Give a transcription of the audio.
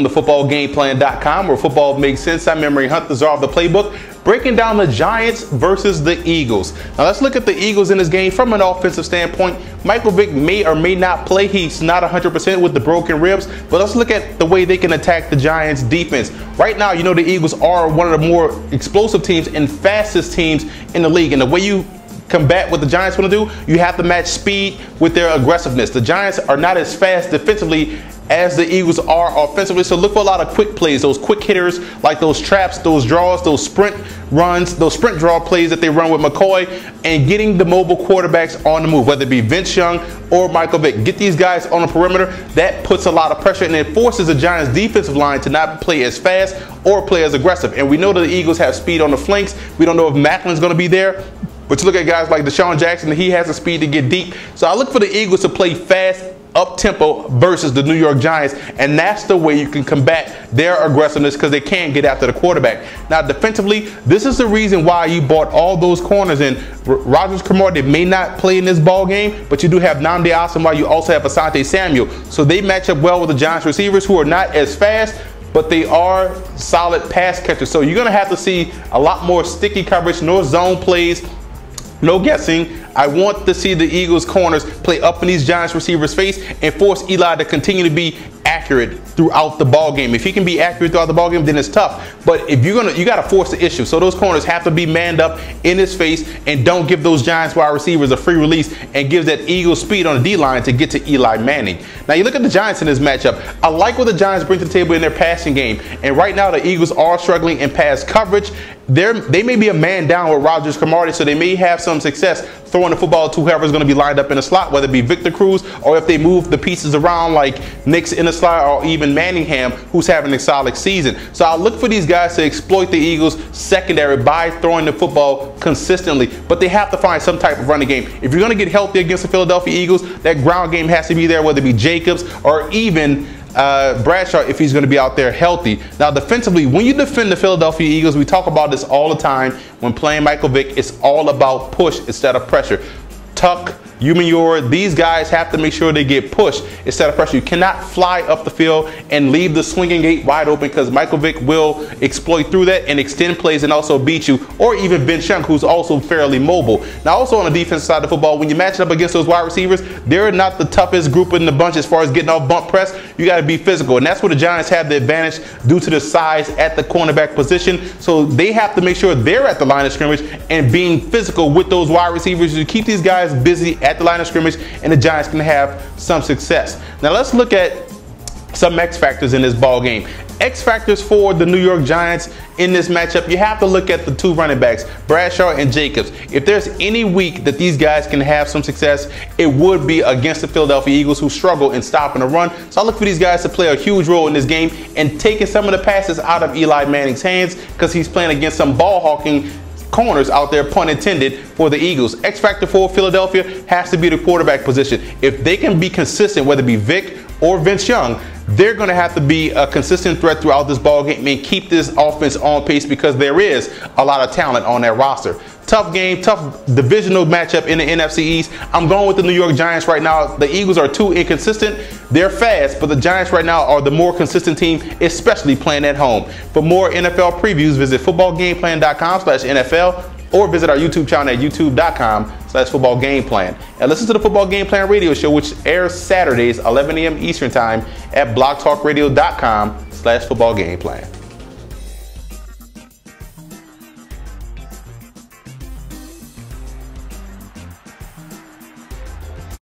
Welcome to footballgameplan.com, where football makes sense. I'm Memory Hunt, the czar of the playbook, breaking down the Giants versus the Eagles. Now let's look at the Eagles in this game from an offensive standpoint. Michael Vick may or may not play. He's not 100% with the broken ribs, but let's look at the way they can attack the Giants defense. Right now, you know, the Eagles are one of the more explosive teams and fastest teams in the league. And the way you combat what the Giants want to do, you have to match speed with their aggressiveness. The Giants are not as fast defensively as the Eagles are offensively, so look for a lot of quick plays, those quick hitters like those traps, those draws, those sprint runs, those sprint draw plays that they run with McCoy, and getting the mobile quarterbacks on the move, whether it be Vince Young or Michael Vick. Get these guys on the perimeter. That puts a lot of pressure, and it forces the Giants defensive line to not play as fast or play as aggressive. And we know that the Eagles have speed on the flanks. We don't know if Macklin's going to be there, but you look at guys like Deshaun Jackson, he has the speed to get deep. So I look for the Eagles to play fast, up-tempo versus the New York Giants, and that's the way you can combat their aggressiveness, because they can't get after the quarterback. Now defensively, this is the reason why you bought all those corners in. Rogers Cromartie may not play in this ball game, but you do have Nnamdi Asomugha. You also have Asante Samuel, so they match up well with the Giants receivers, who are not as fast, but they are solid pass catchers. So you're going to have to see a lot more sticky coverage, no zone plays, no guessing. I want to see the Eagles corners play up in these Giants receivers' face and force Eli to continue to be accurate throughout the ball game. If he can be accurate throughout the ball game, then it's tough. But if you got to force the issue. So those corners have to be manned up in his face, and don't give those Giants wide receivers a free release, and give that Eagles speed on the D-line to get to Eli Manning. Now you look at the Giants in this matchup. I like what the Giants bring to the table in their passing game. And right now the Eagles are struggling in pass coverage. They may be a man down with Rogers Cromartie, so they may have some success throwing the football to whoever's going to be lined up in the slot, whether it be Victor Cruz, or if they move the pieces around like Nick's in the slot, or even Manningham, who's having a solid season. So I'll look for these guys to exploit the Eagles secondary by throwing the football consistently, but they have to find some type of running game. If you're going to get healthy against the Philadelphia Eagles, that ground game has to be there, whether it be Jacobs or even Bradshaw, if he's going to be out there healthy. Now defensively, when you defend the Philadelphia Eagles, we talk about this all the time when playing Michael Vick, it's all about push instead of pressure. Tuck, Umenyiora, these guys have to make sure they get pushed instead of pressure. You cannot fly up the field and leave the swinging gate wide open, because Michael Vick will exploit through that and extend plays and also beat you, or even Vince Young, who's also fairly mobile. Now also on the defensive side of the football, when you match it up against those wide receivers, they're not the toughest group in the bunch as far as getting off bump press. You got to be physical, and that's where the Giants have the advantage due to the size at the cornerback position. So they have to make sure they're at the line of scrimmage and being physical with those wide receivers to keep these guys busy at the line of scrimmage, and the Giants can have some success. Now let's look at some X factors in this ball game. X factors for the New York Giants in this matchup. You have to look at the two running backs, Bradshaw and Jacobs. If there's any week that these guys can have some success, it would be against the Philadelphia Eagles, who struggle in stopping the run. So I look for these guys to play a huge role in this game and taking some of the passes out of Eli Manning's hands, because he's playing against some ball hawking corners out there, pun intended, for the Eagles. X factor for Philadelphia has to be the quarterback position. If they can be consistent, whether it be Vic or Vince Young, they're going to have to be a consistent threat throughout this ball game and keep this offense on pace, because there is a lot of talent on that roster. Tough game, tough divisional matchup in the NFC East. I'm going with the New York Giants right now. The Eagles are too inconsistent. They're fast, but the Giants right now are the more consistent team, especially playing at home. For more NFL previews, visit footballgameplan.com/NFL, or visit our YouTube channel at youtube.com/footballgameplan. And listen to the Football Game Plan radio show, which airs Saturdays, 11 a.m. Eastern Time at blogtalkradio.com/footballgameplan.